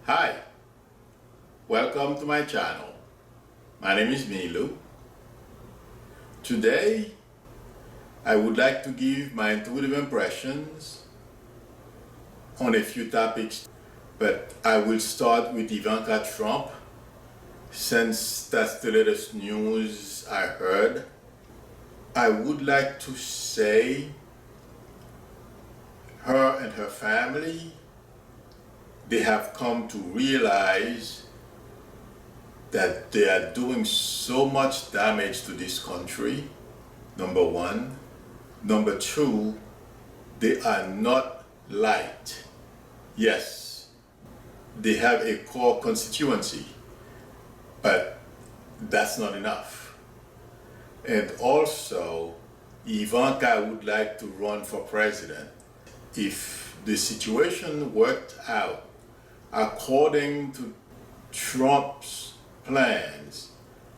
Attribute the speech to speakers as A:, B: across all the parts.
A: Hi, welcome to my channel. My name is Milu. Today, I would like to give my intuitive impressions on a few topics, but I will start with Ivanka Trump since that's the latest news I heard. I would like to say her and her family, they have come to realize that they are doing so much damage to this country, number one. Number two, they are not liked. Yes, they have a core constituency, but that's not enough. And also, Ivanka would like to run for president. If the situation worked out according to Trump's plans,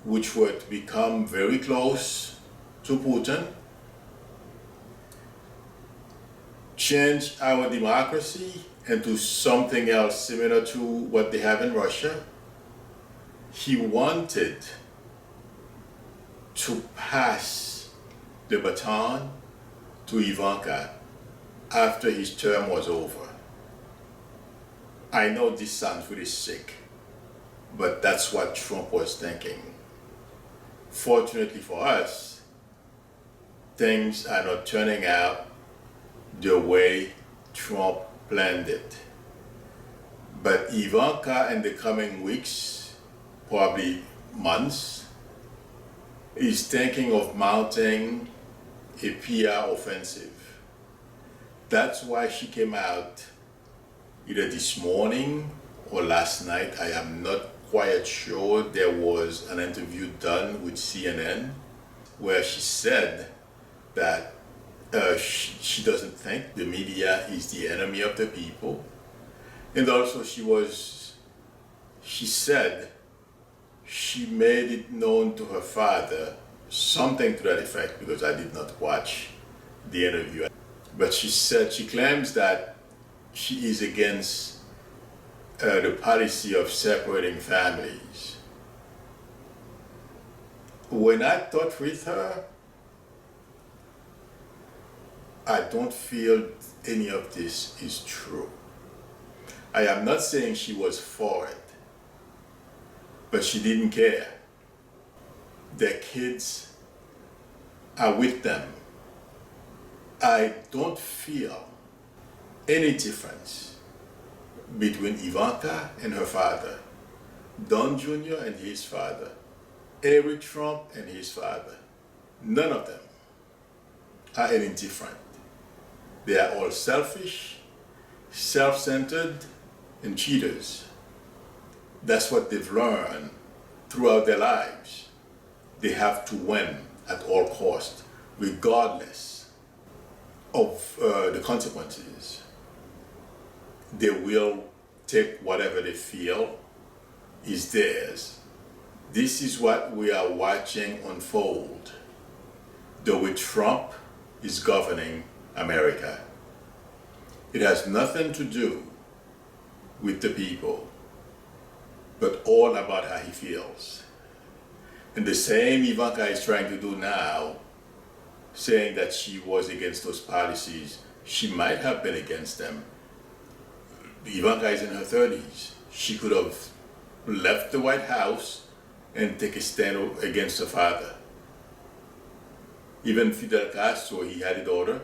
A: which were to become very close to Putin, change our democracy into something else similar to what they have in Russia. He wanted to pass the baton to Ivanka after his term was over. I know this sounds really sick, but that's what Trump was thinking. Fortunately for us, things are not turning out the way Trump planned it. But Ivanka in the coming weeks, probably months, is thinking of mounting a PR offensive. That's why she came out either this morning or last night. I am not quite sure. There was an interview done with CNN where she said that she doesn't think the media is the enemy of the people. And also she said she made it known to her father, something to that effect, because I did not watch the interview. But she claims that she is against the policy of separating families. When I talked with her, I don't feel any of this is true. I am not saying she was for it, but she didn't care. Their kids are with them. I don't feel any difference between Ivanka and her father, Don Jr. and his father, Eric Trump and his father. None of them are any different. They are all selfish, self-centered, and cheaters. That's what they've learned throughout their lives. They have to win at all costs, regardless of the consequences. They will take whatever they feel is theirs. This is what we are watching unfold, the way Trump is governing America. It has nothing to do with the people, but all about how he feels. And the same Ivanka is trying to do now, saying that she was against those policies. She might have been against them. Ivanka is in her 30s. She could have left the White House and take a stand against her father. Even Fidel Castro, he had a daughter.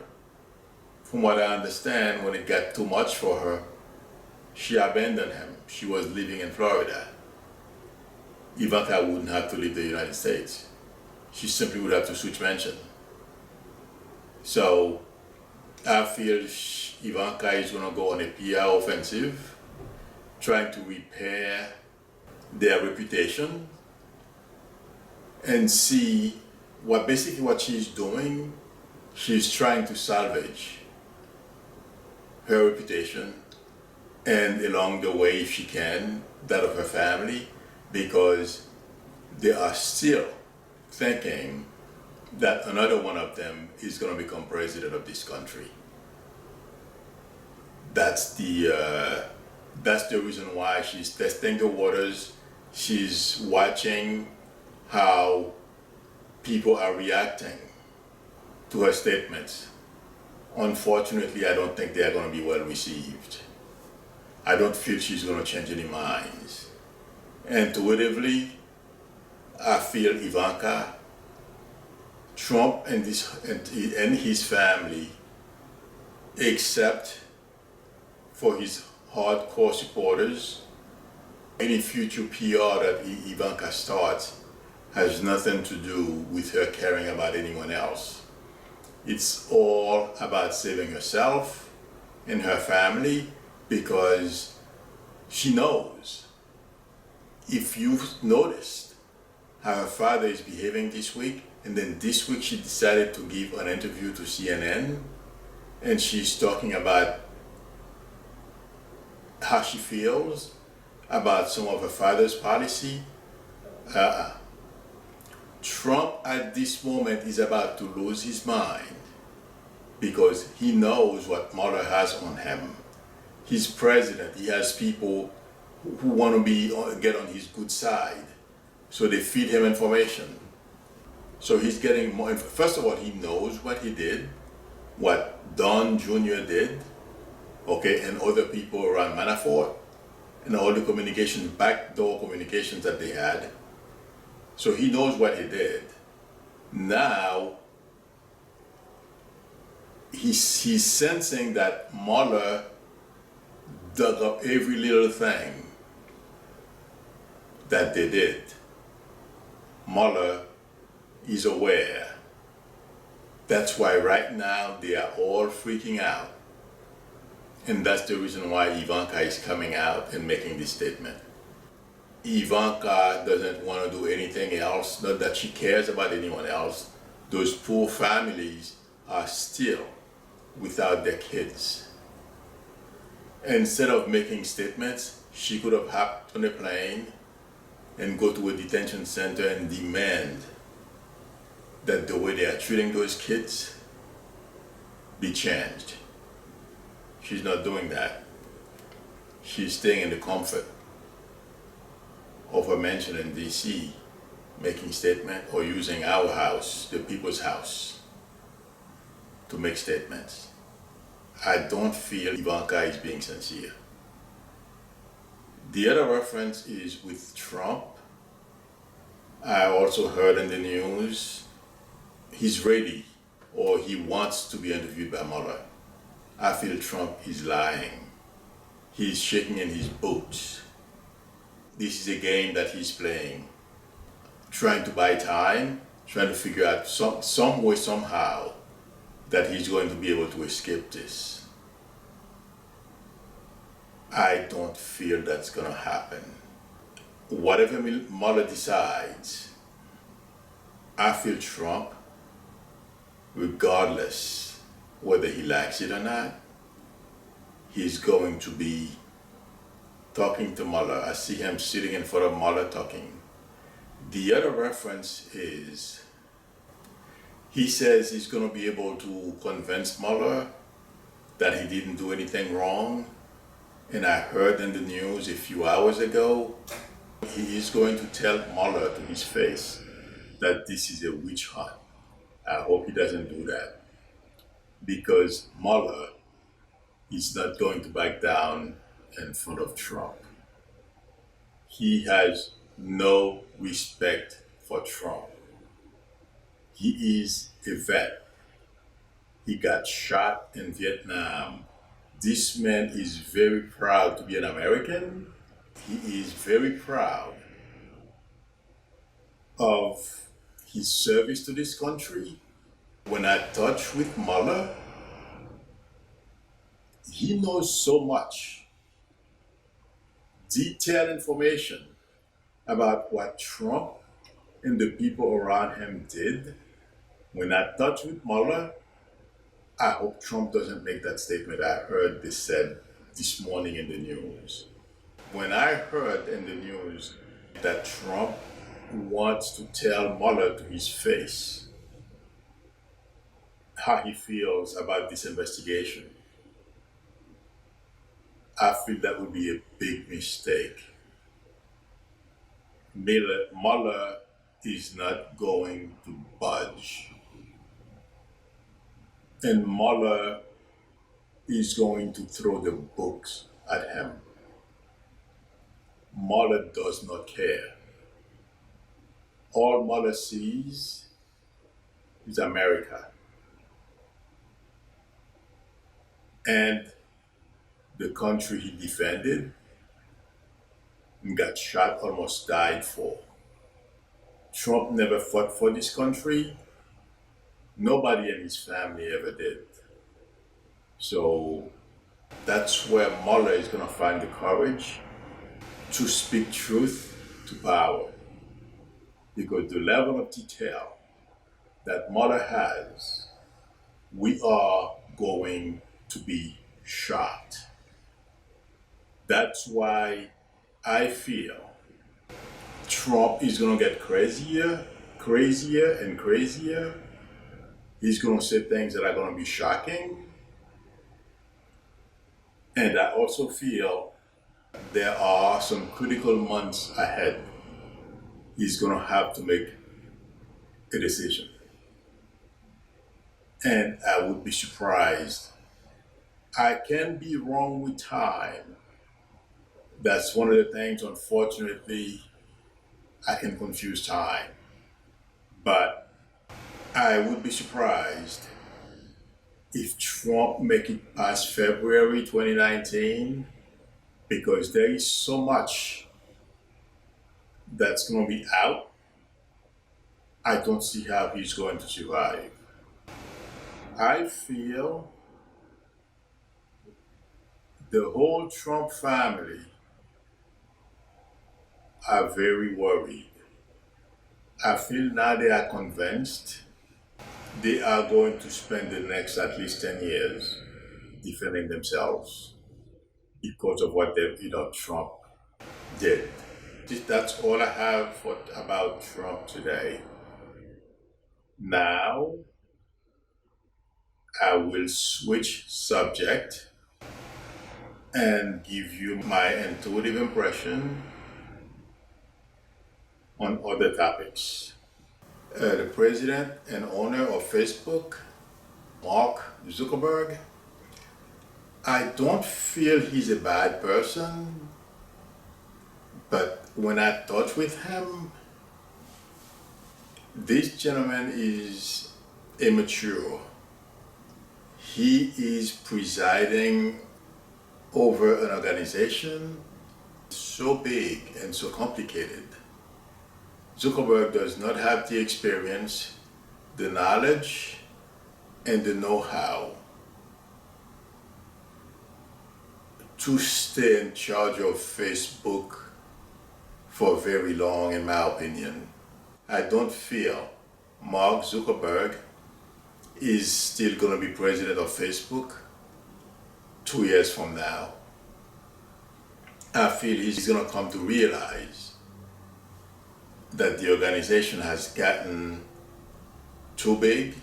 A: From what I understand, when it got too much for her, she abandoned him. She was living in Florida. Ivanka wouldn't have to leave the United States. She simply would have to switch mansion. So I feel Ivanka is going to go on a PR offensive, trying to repair their reputation and see basically what she's doing. She's trying to salvage her reputation, and along the way, if she can, that of her family, because they are still thinking that another one of them is going to become president of this country. That's the That's the reason why she's testing the waters. She's watching how people are reacting to her statements. Unfortunately, I don't think they are going to be well received. I don't feel she's going to change any minds. Intuitively, I feel Ivanka, Trump and his family, except for his hardcore supporters, any future PR that Ivanka starts has nothing to do with her caring about anyone else. It's all about saving herself and her family, because she knows. If you've noticed how her father is behaving this week, and then this week she decided to give an interview to CNN, and she's talking about how she feels about some of her father's policy. Trump at this moment is about to lose his mind, because he knows what Mueller has on him. He's president. He has people who want to get on his good side, so they feed him information. So he's getting more. First of all, he knows what he did, what Don Jr. did, okay, and other people around Manafort, and all the communications, backdoor communications that they had. So he knows what he did. Now he's sensing that Mueller dug up every little thing that they did. Mueller is aware. That's why right now they are all freaking out. And that's the reason why Ivanka is coming out and making this statement. Ivanka doesn't want to do anything else, not that she cares about anyone else. Those poor families are still without their kids. Instead of making statements, she could have hopped on a plane and go to a detention center and demand that the way they are treating those kids be changed. She's not doing that. She's staying in the comfort of her mansion in DC, making statements, or using our house, the people's house, to make statements. I don't feel Ivanka is being sincere. The other reference is with Trump. I also heard in the news he's ready, or he wants to be interviewed by Mueller. I feel Trump is lying. He's shaking in his boots. This is a game that he's playing, trying to buy time, trying to figure out some way, somehow, that he's going to be able to escape this. I don't feel that's going to happen. Whatever Mueller decides, I feel Trump, regardless whether he likes it or not, he's going to be talking to Mueller. I see him sitting in front of Mueller talking. The other reference is, he says he's going to be able to convince Mueller that he didn't do anything wrong. And I heard in the news a few hours ago, he is going to tell Mueller to his face that this is a witch hunt. I hope he doesn't do that, because Mueller is not going to back down in front of Trump. He has no respect for Trump. He is a vet. He got shot in Vietnam. This man is very proud to be an American. He is very proud of his service to this country. When I touch with Mueller, he knows so much detailed information about what Trump and the people around him did. When I touch with Mueller, I hope Trump doesn't make that statement I heard this said this morning in the news. When I heard in the news that Trump wants to tell Mueller to his face how he feels about this investigation, I feel that would be a big mistake. Mueller is not going to budge. And Mueller is going to throw the books at him. Mueller does not care. All Mueller sees is America and the country he defended and got shot, almost died for. Trump never fought for this country. Nobody in his family ever did. So that's where Mueller is going to find the courage to speak truth to power. Because the level of detail that Mueller has, we are going to be shocked. That's why I feel Trump is going to get crazier and crazier. He's going to say things that are going to be shocking. And I also feel there are some critical months ahead. He's going to have to make a decision. And I would be surprised. I can be wrong with time. That's one of the things, unfortunately, I can confuse time. But I would be surprised if Trump make it past February 2019, because there is so much that's going to be out. I don't see how he's going to survive. I feel the whole Trump family are very worried. I feel now they are convinced they are going to spend the next at least 10 years defending themselves because of what Trump did. That's all I have about Trump today. Now, I will switch subject and give you my intuitive impression on other topics. The president and owner of Facebook, Mark Zuckerberg, I don't feel he's a bad person, but when I talked with him, this gentleman is immature. He is presiding over an organization so big and so complicated. Zuckerberg does not have the experience, the knowledge, and the know-how to stay in charge of Facebook for very long, in my opinion. I don't feel Mark Zuckerberg is still going to be president of Facebook 2 years from now. I feel he's going to come to realize that the organization has gotten too big.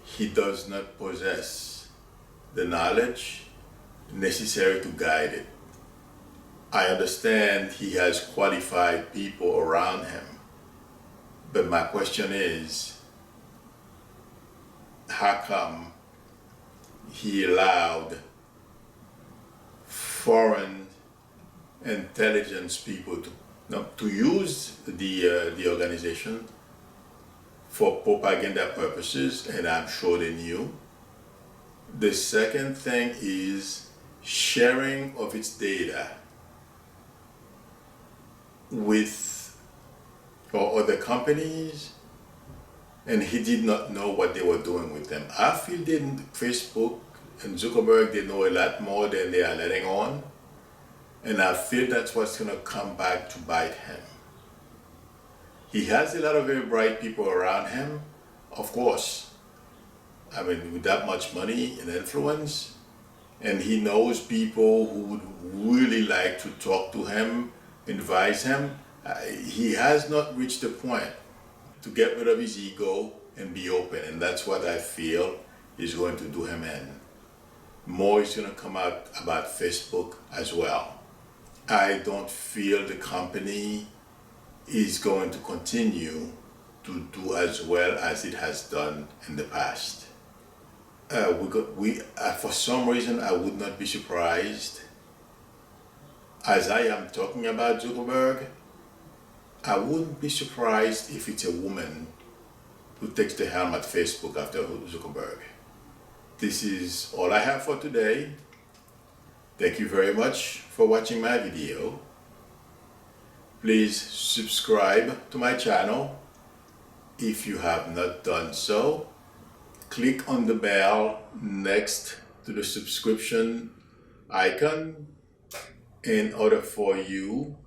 A: He does not possess the knowledge necessary to guide it. I understand he has qualified people around him, but my question is, how come he allowed foreign intelligence people to use the organization for propaganda purposes, and I'm sure they knew. The second thing is sharing of its data with other companies, and he did not know what they were doing with them. I feel Facebook and Zuckerberg, they know a lot more than they are letting on. And I feel that's what's going to come back to bite him. He has a lot of very bright people around him, of course. I mean, with that much money and influence, and he knows people who would really like to talk to him, advise him. He has not reached the point to get rid of his ego and be open, and that's what I feel is going to do him in. more is going to come out about Facebook as well. I don't feel the company is going to continue to do as well as it has done in the past. For some reason, I would not be surprised. As I am talking about Zuckerberg, I wouldn't be surprised if it's a woman who takes the helm at Facebook after Zuckerberg. This is all I have for today. Thank you very much for watching my video. Please subscribe to my channel if you have not done so. Click on the bell next to the subscription icon in order for you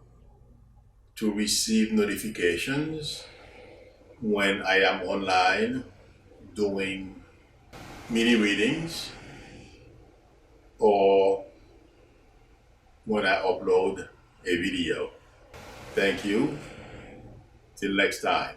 A: to receive notifications when I am online doing mini readings or when I upload a video. Thank you. Till next time.